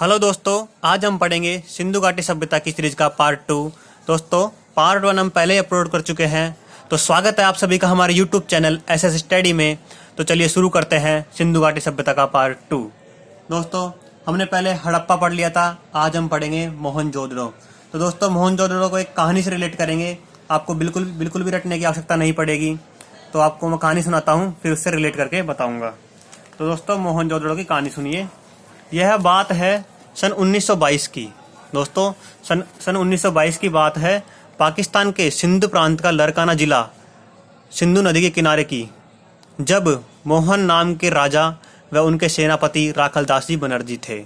Hello दोस्तों, आज हम पढ़ेंगे सिंधु घाटी सभ्यता की सीरीज का पार्ट 2। दोस्तों, पार्ट 1 हम पहले ही अपलोड कर चुके हैं, तो स्वागत है आप सभी का हमारे यूट्यूब चैनल एसएस स्टडी में। तो चलिए शुरू करते हैं सिंधु घाटी सभ्यता का पार्ट 2। दोस्तों, हमने पहले हड़प्पा पढ़ लिया था, आज हम पढ़ेंगे मोहनजोदड़ो। तो दोस्तों, मोहनजोदड़ो को एक कहानी से रिलेट करेंगे। आपको बिल्कुल भी रटने की आवश्यकता नहीं पड़ेगी। तो आपको मैं कहानी सुनाता हूँ, फिर उससे रिलेट करके बताऊँगा। तो दोस्तों, मोहनजोदड़ो की कहानी सुनिए। यह बात है सन 1922 की। दोस्तों, सन 1922 की बात है। पाकिस्तान के सिंध प्रांत का लरकाना जिला सिंधु नदी के किनारे की, जब मोहन नाम के राजा व उनके सेनापति राखलदास जी बनर्जी थे।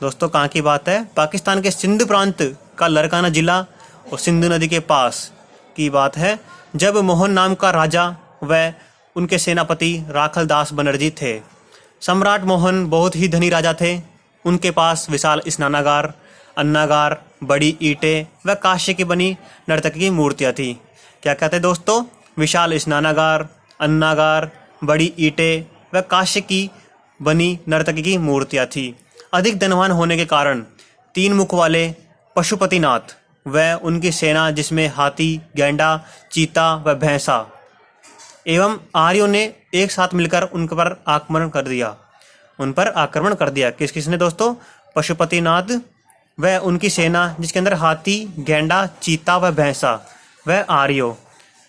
दोस्तों, कहाँ की बात है? पाकिस्तान के सिंध प्रांत का लरकाना जिला और सिंधु नदी के पास की बात है, जब मोहन नाम का राजा व उनके सेनापति राखलदास बनर्जी थे। सम्राट मोहन बहुत ही धनी राजा थे। उनके पास विशाल स्नानागार, अन्नागार, बड़ी ईंटें व कांस्य की बनी नर्तकी की मूर्तियाँ थी। क्या कहते हैं दोस्तों? विशाल स्नानागार, अन्नागार, बड़ी ईंटें व कांस्य की बनी नर्तकी की मूर्तियाँ थी। अधिक धनवान होने के कारण 3 मुख वाले पशुपतिनाथ व उनकी सेना, जिसमें हाथी, गैंडा, चीता व भैंसा एवं आर्यों ने एक साथ मिलकर उन पर आक्रमण कर दिया। किस किसने दोस्तों? पशुपतिनाथ व उनकी सेना, जिसके अंदर हाथी, गैंडा, चीता व भैंसा व आर्यों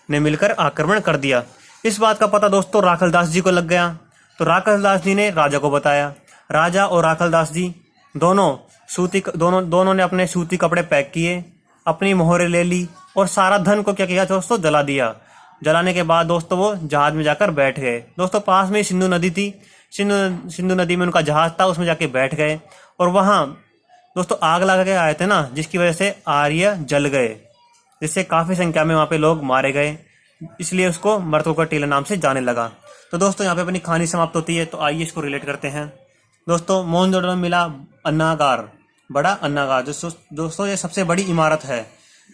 ने मिलकर आक्रमण कर दिया। इस बात का पता दोस्तों राखलदास जी को लग गया। तो राखलदास जी ने राजा को बताया। राजा और राखलदास जी दोनों ने अपने सूती कपड़े पैक किए, अपनी मोहरें ले ली और सारा धन को क्या किया दोस्तों? जला दिया। जलाने के बाद दोस्तों वो जहाज में जाकर बैठ गए। दोस्तों, पास में सिंधु नदी थी। सिंधु नदी में उनका जहाज था, उसमें जाके बैठ गए और वहाँ दोस्तों आग लगा के आए थे ना, जिसकी वजह से आर्य जल गए, जिससे काफ़ी संख्या में वहाँ पे लोग मारे गए। इसलिए उसको मृतकों का टीला नाम से जाने लगा। तो दोस्तों, यहाँ पे अपनी कहानी समाप्त होती है। तो आइए इसको रिलेट करते हैं। दोस्तों, मोहनजोदड़ो में मिला अन्नागार, बड़ा अन्नागार। दोस्तों ये सबसे बड़ी इमारत है,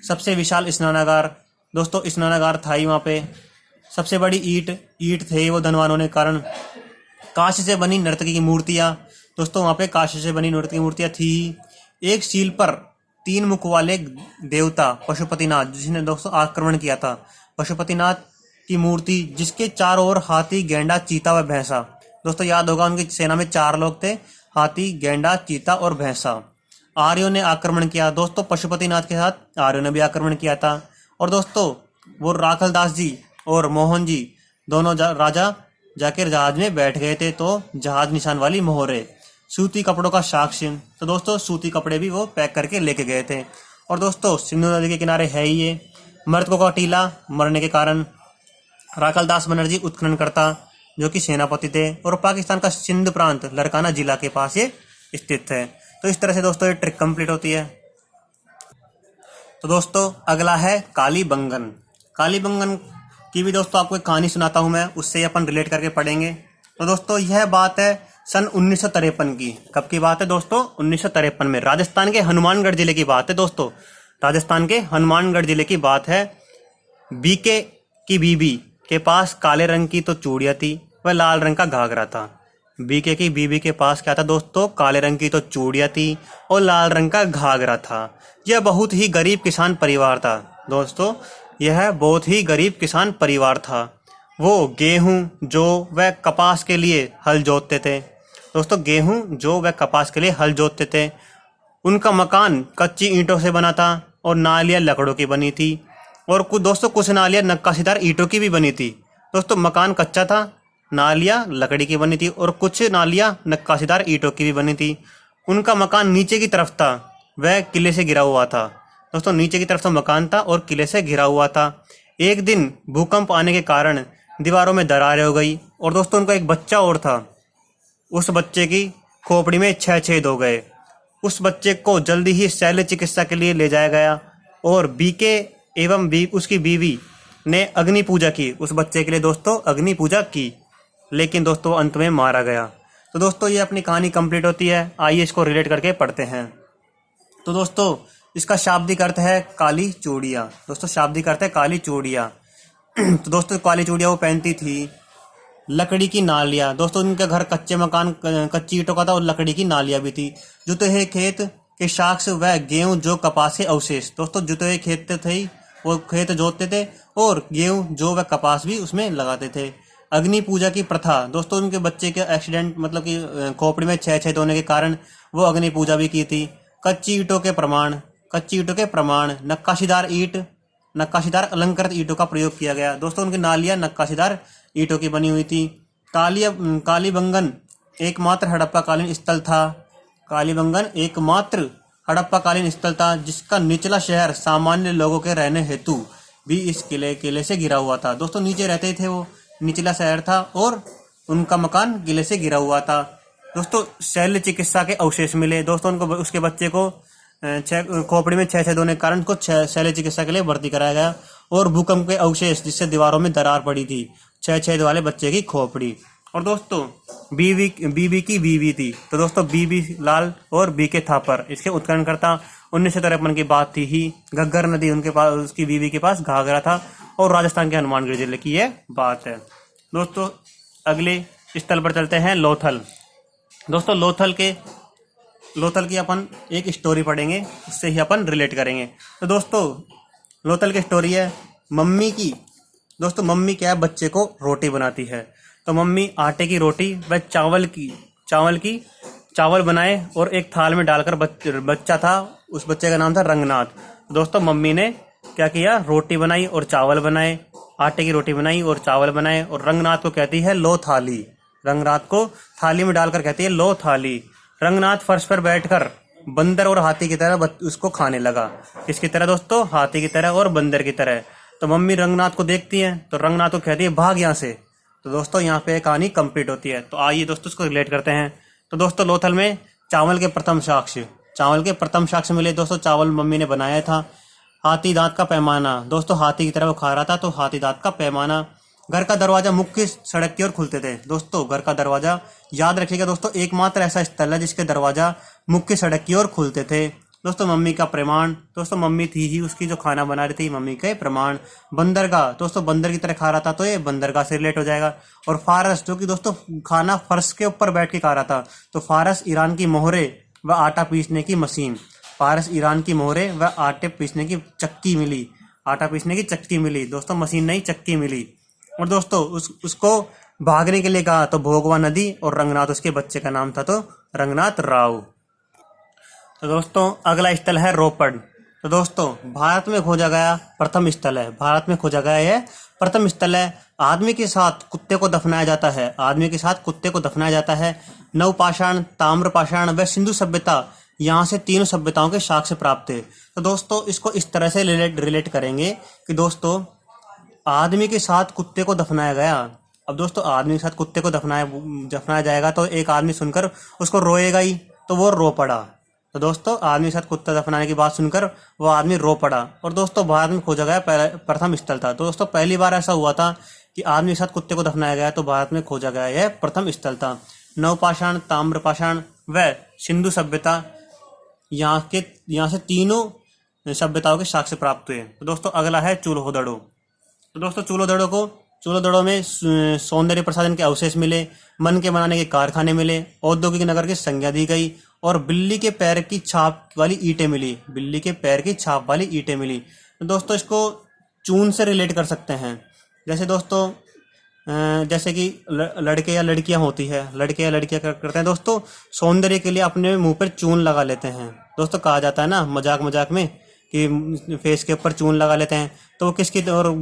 सबसे विशाल स्नानागार। दोस्तों, स्नानागार था ही वहाँ पे। सबसे बड़ी ईंट थे वो धनवान होने के कारण। कांस्य से बनी नर्तकी की मूर्तियाँ। दोस्तों, वहाँ पे कांस्य से बनी नर्तकी की मूर्तियाँ थी। एक शील पर 3 मुख वाले देवता पशुपतिनाथ, जिसने दोस्तों आक्रमण किया था। पशुपतिनाथ की मूर्ति, जिसके चारों ओर हाथी, गैंडा, चीता व भैंसा। दोस्तों, याद होगा उनकी सेना में 4 लोग थे, हाथी, गैंडा, चीता और भैंसा। आर्यों ने आक्रमण किया। दोस्तों, पशुपतिनाथ के साथ आर्यों ने भी आक्रमण किया था। और दोस्तों, वो राखलदास जी और मोहन जी दोनों राजा जाकर जहाज में बैठ गए थे। तो जहाज निशान वाली मोहरे, सूती कपड़ों का साक्ष्य। तो दोस्तों, सूती कपड़े भी वो पैक करके लेके गए थे। और दोस्तों, सिंधु नदी के किनारे है ही ये मृतकों का टीला। मरने के कारण राखलदास बनर्जी उत्खननकर्ता, जो कि सेनापति थे, और पाकिस्तान का सिंध प्रांत लरकाना जिला के पास ये स्थित है। तो इस तरह से दोस्तों ये ट्रिक कंप्लीट होती है। तो दोस्तों, अगला है कालीबंगन। कालीबंगन की भी दोस्तों आपको एक कहानी सुनाता हूं मैं, उससे अपन रिलेट करके पढ़ेंगे। तो दोस्तों, यह बात है सन 1953 की। कब की बात है दोस्तों? 1953 में। राजस्थान के हनुमानगढ़ जिले की बात है दोस्तों। राजस्थान के हनुमानगढ़ जिले की बात है। बीके की बीबी के पास काले रंग की तो चूड़ियाँ थी व लाल रंग का घाघरा था। बीके की बीबी के पास क्या था दोस्तों? काले रंग की तो चूड़ियाँ थी और लाल रंग का घाघरा था। यह बहुत ही गरीब किसान परिवार था। दोस्तों, यह बहुत ही गरीब किसान परिवार था। वो गेहूं, जौ व कपास के लिए हल जोतते थे। दोस्तों, गेहूं, जौ व कपास के लिए हल जोतते थे। उनका मकान कच्ची ईंटों से बना था और नालियाँ लकड़ों की बनी थी। और कुछ नालियाँ नक्काशीदार ईंटों की भी बनी थी। दोस्तों, मकान कच्चा था, नालियाँ लकड़ी की बनी थी और कुछ नालियाँ नक्काशीदार ईंटों की भी बनी थी। उनका मकान नीचे की तरफ था, वह किले से घिरा हुआ था। दोस्तों, नीचे की तरफ तो मकान था और किले से घिरा हुआ था। एक दिन भूकंप आने के कारण दीवारों में दरारें हो गई। और दोस्तों, उनका एक बच्चा और था। उस बच्चे की खोपड़ी में 6 छेद हो गए। उस बच्चे को जल्दी ही शल्य चिकित्सा के लिए ले जाया गया और बीके एवं उसकी बीवी ने अग्नि पूजा की। उस बच्चे के लिए दोस्तों अग्नि पूजा की, लेकिन दोस्तों अंत में मारा गया। तो दोस्तों, ये अपनी कहानी कंप्लीट होती है। आइए इसको रिलेट करके पढ़ते हैं। तो दोस्तों, इसका शाब्दिक अर्थ है काली चूड़ियाँ। दोस्तों, शाब्दिक अर्थ है काली चूड़ियाँ। तो दोस्तों, काली चूड़ियाँ वो पहनती थी लकड़ी की नालियाँ, दोस्तों उनका घर कच्चे मकान कच्ची ईंटों का था और लकड़ी की नालियाँ भी थी। जुते हुए खेत के साक्ष्य व गेहूं जो कपास के अवशेष, दोस्तों जुते हुए खेत थे, वो खेत जोतते थे और गेहूं जो व कपास भी उसमें लगाते थे। अग्नि पूजा की प्रथा, दोस्तों उनके बच्चे के एक्सीडेंट मतलब कि खोपड़ी में छः छेद होने के कारण वो अग्नि पूजा भी की थी। कच्ची ईंटों के प्रमाण, कच्ची ईंटों के प्रमाण, नक्काशीदार अलंकृत ईंटों का प्रयोग किया गया। दोस्तों उनकी नालियां नक्काशीदार ईंटों की बनी हुई थी। कालीबंगन एकमात्र हड़प्पाकालीन स्थल था। कालीबंगन एकमात्र हड़प्पाकालीन स्थल था जिसका निचला शहर सामान्य लोगों के रहने हेतु भी इस किले से घिरा हुआ था। दोस्तों नीचे रहते थे वो, निचला शहर था और उनका मकान किले से घिरा हुआ था। दोस्तों शल्य चिकित्सा के अवशेष मिले। दोस्तों उनको उसके बच्चे को खोपड़ी में छः छेद होने के कारण उनको शल्य चिकित्सा के लिए भर्ती कराया गया। और भूकंप के अवशेष जिससे दीवारों में दरार पड़ी थी, छः छेद वाले बच्चे की खोपड़ी। और दोस्तों बीबी की बीवी थी, तो दोस्तों बीबी लाल और बी के थापर इसके उत्खननकर्ता। 1953 की बात थी ही, घग्गर नदी उनके पास, उसकी बीवी के पास घाघरा था और राजस्थान के हनुमानगढ़ जिले की यह बात है। दोस्तों अगले स्थल पर चलते हैं, लोथल। दोस्तों लोथल की अपन एक स्टोरी पढ़ेंगे, उससे ही अपन रिलेट करेंगे। तो दोस्तों लोथल की स्टोरी है मम्मी की। दोस्तों मम्मी क्या है, बच्चे को रोटी बनाती है। तो मम्मी आटे की रोटी व चावल बनाए और एक थाल में डालकर बच्चा था, उस बच्चे का नाम था रंगनाथ। दोस्तों मम्मी ने क्या किया, रोटी बनाई और चावल बनाए, आटे की रोटी बनाई और चावल बनाए और रंगनाथ को कहती है लो थाली। रंगनाथ को थाली में डालकर कहती है लो थाली। रंगनाथ फर्श पर बैठकर बंदर और हाथी की तरह उसको खाने लगा। किसकी तरह दोस्तों, हाथी की तरह और बंदर की तरह। तो मम्मी रंगनाथ को देखती है तो रंगनाथ को कहती है भाग यहाँ से। तो दोस्तों यहाँ पे कहानी कंप्लीट होती है। तो आइए दोस्तों उसको रिलेट करते हैं। तो दोस्तों लोथल में चावल के प्रथम साक्ष्य मिले। दोस्तों चावल मम्मी ने बनाया था। हाथी दांत का पैमाना, दोस्तों हाथी की तरह वो खा रहा था तो हाथी दांत का पैमाना। घर का दरवाजा मुख्य सड़क की ओर खुलते थे। दोस्तों घर का दरवाजा, याद रखिएगा दोस्तों, एकमात्र ऐसा स्थल है जिसके दरवाजा मुख्य सड़क की ओर खुलते थे। दोस्तों मम्मी का प्रमाण, दोस्तों मम्मी थी ही उसकी जो खाना बना रही थी, मम्मी के प्रमाण। बंदरगाह, दोस्तों बंदर की तरह खा रहा था तो ये बंदरगाह से रिलेट हो जाएगा। और फारस, जो कि दोस्तों खाना फर्श के ऊपर बैठ के खा रहा था, तो फारस ईरान की मोहरे व आटा पीसने की मशीन। फारस ईरान की मोहरे व आटे पीसने की चक्की मिली, आटा पीसने की चक्की मिली। दोस्तों मशीन नहीं, चक्की मिली। और दोस्तों उसको भागने के लिए कहा तो भोगवा नदी, और रंगनाथ उसके बच्चे का नाम था तो रंगनाथ राव। तो दोस्तों अगला स्थल है रोपड़। तो दोस्तों भारत में खोजा गया प्रथम स्थल है, भारत में खोजा गया यह प्रथम स्थल है। आदमी के साथ कुत्ते को दफनाया जाता है, आदमी के साथ कुत्ते को दफनाया जाता है। नवपाषाण, ताम्रपाषाण व सिंधु सभ्यता, यहाँ से तीनों सभ्यताओं के साक्ष्य प्राप्त थे। तो दोस्तों इसको इस तरह से रिलेट करेंगे कि दोस्तों आदमी के साथ कुत्ते को दफनाया गया। अब दोस्तों आदमी के साथ कुत्ते को दफनाया जाएगा तो एक आदमी सुनकर उसको रोएगा ही, तो वो रो पड़ा। तो दोस्तों आदमी के साथ कुत्ता दफनाने की बात सुनकर वो आदमी रो पड़ा। और दोस्तों भारत में खोजा गया प्रथम स्थल था। तो दोस्तों पहली बार ऐसा हुआ था कि आदमी के साथ कुत्ते को दफनाया गया, तो भारत में खोजा गया यह प्रथम स्थल था। नवपाषाण, ताम्रपाषाण व सिंधु सभ्यता, यहाँ से तीनों सभ्यताओं के साक्ष्य प्राप्त हुए। तो दोस्तों अगला है चूल्होदड़ो। तो दोस्तों चूल्होदड़ो में सौंदर्य प्रसाधन के अवशेष मिले, मन के बनाने के कारखाने मिले, औद्योगिक नगर की संज्ञा दी गई और बिल्ली के पैर की छाप वाली ईंटें मिली, बिल्ली के पैर की छाप वाली ईंटें मिली। तो दोस्तों इसको चून से रिलेट कर सकते हैं। जैसे दोस्तों जैसे कि लड़के या लड़कियां होती है, लड़के या लड़कियां करते हैं दोस्तों सौंदर्य के लिए अपने मुंह पर चून लगा लेते हैं। दोस्तों कहा जाता है ना मजाक में कि फेस के ऊपर चून लगा लेते हैं, तो वो किसकी, और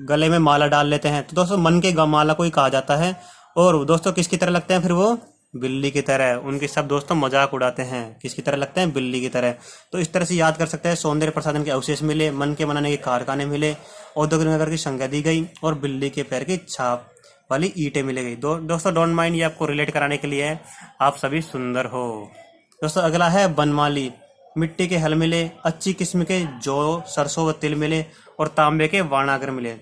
गले में माला डाल लेते हैं। तो दोस्तों मन के माला को ही कहा जाता है। और दोस्तों किसकी तरह लगते हैं फिर वो, बिल्ली की तरह। उनके सब दोस्तों मजाक उड़ाते हैं, किसकी तरह लगते हैं, बिल्ली की तरह। तो इस तरह से याद कर सकते हैं, सौंदर्य प्रसाधन के अवशेष मिले, मन के बनाने के कारखाने मिले, औद्योगिक नगर की संज्ञा दी गई और बिल्ली के पैर की छाप वाली ईंटें मिल गई। दोस्तों डोंट माइंड, ये आपको रिलेट कराने के लिए है, आप सभी सुंदर हो। दोस्तों अगला है बनमाली। मिट्टी के हल मिले, अच्छी किस्म के जौ, सरसों व तिल मिले और तांबे के वाणागर मिले।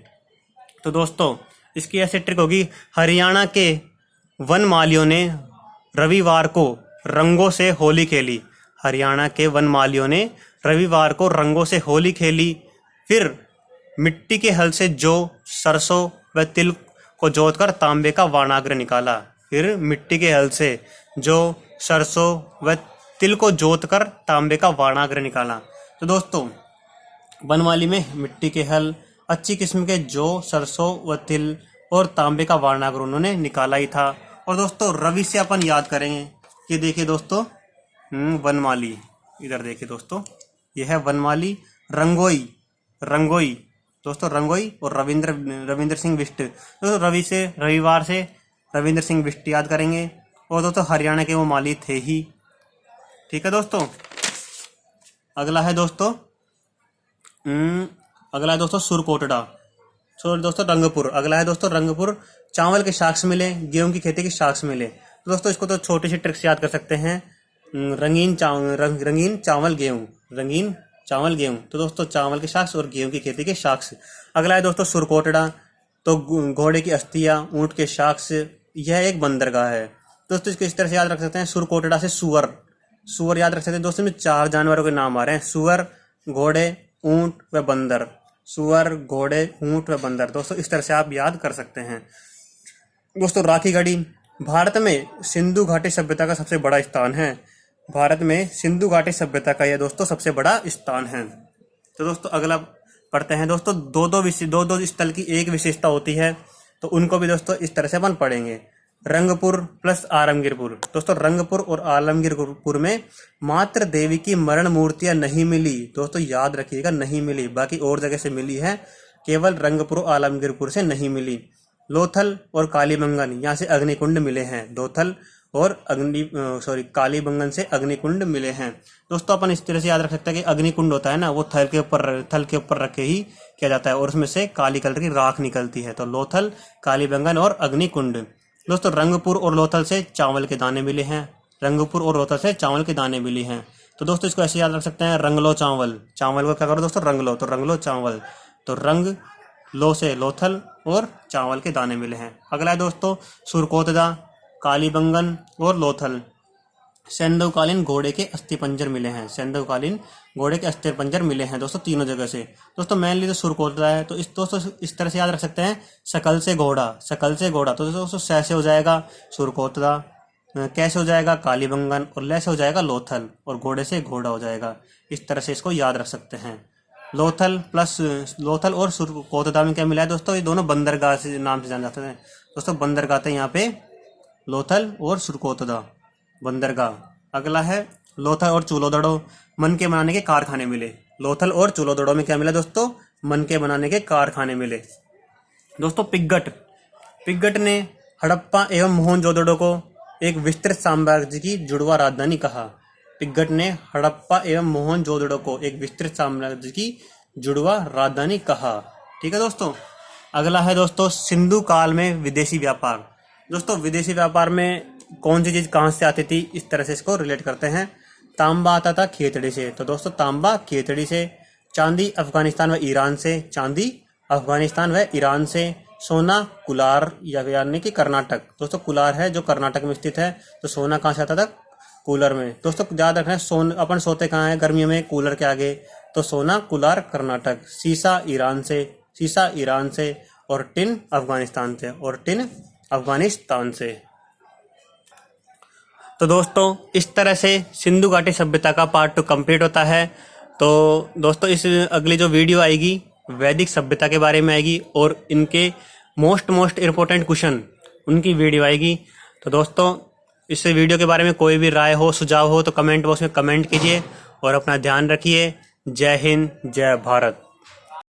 तो दोस्तों इसकी ऐसी ट्रिक होगी, हरियाणा के वन मालियों ने रविवार को रंगों से होली खेली, हरियाणा के वन मालियों ने रविवार को रंगों से होली खेली। फिर मिट्टी के हल से जौ, सरसों व तिल को जोतकर तांबे का वाणाग्र निकाला। फिर मिट्टी के हल से जो सरसों व तिल को जोतकर तांबे का वाणाग्र निकाला। तो दोस्तों वनमाली में मिट्टी के हल, अच्छी किस्म के जौ, सरसों व तिल और तांबे का वाणाग्र उन्होंने निकाला ही था। और दोस्तों रवि से अपन याद करेंगे। ये देखिए दोस्तों वनमाली, इधर देखिए दोस्तों, यह है वनमाली। रंगोई, रंगोई दोस्तों, रंगोई और रविंद्र सिंह बिष्ट। दोस्तों रवि से, रविवार से रविंद्र सिंह बिष्ट याद करेंगे। और दोस्तों हरियाणा के वो माली थे ही। ठीक है दोस्तों। अगला है दोस्तों सुरकोटड़ा। दोस्तों रंगपुर। अगला है दोस्तों रंगपुर। चावल के साक्ष मिले, गेहूं की खेती के साक्ष मिले। तो दोस्तों इसको तो छोटी सी ट्रिक से याद कर सकते हैं। रंगीन चावल गेहूं। तो दोस्तों चावल के साक्ष और गेहूं की खेती के साक्ष। अगला है दोस्तों सुरकोटड़ा। तो घोड़े की अस्थियां, ऊंट के साक्ष, यह एक बंदरगाह है। दोस्तों इसको इस तरह से याद रख सकते हैं। सुरकोटड़ा से सुअर याद रख सकते हैं। दोस्तों में 4 जानवरों के नाम आ रहे हैं, सुअर, घोड़े, ऊंट व बंदर। सुअर, घोड़े, ऊंट व बंदर। दोस्तों इस तरह से आप याद कर सकते हैं। दोस्तों राखी गढ़ी। भारत में सिंधु घाटी सभ्यता का सबसे बड़ा स्थान है। भारत में सिंधु घाटी सभ्यता का यह दोस्तों सबसे बड़ा स्थान है। तो दोस्तों अगला पढ़ते हैं। दोस्तों दो स्थल की एक विशेषता होती है, तो उनको भी दोस्तों इस तरह से अपन पढ़ेंगे। रंगपुर प्लस आलमगीरपुर। दोस्तों रंगपुर और आलमगीरपुर में मात्र देवी की मरण मूर्तियां नहीं मिली। दोस्तों याद रखिएगा, नहीं मिली, बाकी और जगह से मिली है, केवल रंगपुर और आलमगीरपुर से नहीं मिली। लोथल और कालीबंगन, यहाँ से अग्निकुंड मिले हैं। लोथल और कालीबंगन से अग्निकुंड मिले हैं। दोस्तों अपन इस तरह से याद रख सकते हैं कि अग्निकुंड होता है ना, वो थल के ऊपर रख के ही किया जाता है और उसमें से काली कलर की राख निकलती है। तो लोथल, कालीबंगन और अग्निकुंड। दोस्तों रंगपुर और लोथल से चावल के दाने मिले हैं। रंगपुर और लोथल से चावल के दाने मिली हैं। तो दोस्तों इसको ऐसे याद रख सकते हैं, रंग लो चावल। चावल को क्या करो दोस्तों, रंग लो, तो रंग लो चावल। तो रंग लो से लोथल और चावल के दाने मिले हैं। अगला है दोस्तों सुरकोतदा, कालीबंगन और लोथल। सैंधवकालीन घोड़े के अस्थिपंजर मिले हैं। सैंधवकालीन घोड़े के अस्थिपंजर मिले हैं दोस्तों तीनों जगह से। दोस्तों मेनली तो सुरकोतदा है, तो दोस्तों इस तरह से याद रख सकते हैं, सकल से घोड़ा। तो दोस्तों सै से हो जाएगा सुरकोतदा, कैसे हो जाएगा कालीबंगन, और ले से हो जाएगा लोथल, और घोड़े से घोड़ा हो जाएगा। इस तरह से इसको याद रख सकते हैं। लोथल और सुरकोतदा में क्या मिला है दोस्तों, ये दोनों बंदरगाह से नाम से जाने जाते हैं। दोस्तों बंदरगाह थे यहाँ पे, लोथल और सुरकोतदा बंदरगाह। अगला है लोथल और चूलोदड़ो, मन के बनाने के कारखाने मिले। लोथल और चूलोदड़ो में क्या मिला दोस्तों, मन के बनाने के कारखाने मिले। दोस्तों पिग्गट ने हड़प्पा एवं मोहनजोदड़ो को एक विस्तृत साम्राज्य की जुड़वा राजधानी कहा। पिग्गट ने हड़प्पा एवं मोहनजोदड़ो को एक विस्तृत साम्राज्य की जुड़वा राजधानी कहा। ठीक है दोस्तों। अगला है दोस्तों सिंधु काल में विदेशी व्यापार। दोस्तों विदेशी व्यापार में कौन सी चीज कहाँ से आती थी, इस तरह से इसको रिलेट करते हैं। तांबा आता था खेतड़ी से, तो दोस्तों तांबा खेतड़ी से। चांदी अफगानिस्तान व ईरान से, चांदी अफगानिस्तान व ईरान से। सोना कुलार यानी कि कर्नाटक। दोस्तों कुलार है जो कर्नाटक में स्थित है, तो सोना कहाँ से आता था, कूलर में। दोस्तों याद रखना है, अपन सोते कहाँ है गर्मियों में, कूलर के आगे, तो सोना कुलार कर्नाटक। सीसा ईरान से और टिन अफगानिस्तान से। तो दोस्तों इस तरह से सिंधु घाटी सभ्यता का पार्ट 2 कंप्लीट होता है। तो दोस्तों इस अगली जो वीडियो आएगी वैदिक सभ्यता के बारे में आएगी, और इनके मोस्ट इम्पोर्टेंट क्वेश्चन उनकी वीडियो आएगी। तो दोस्तों इस वीडियो के बारे में कोई भी राय हो, सुझाव हो, तो कमेंट बॉक्स में कमेंट कीजिए और अपना ध्यान रखिए। जय हिंद, जय भारत।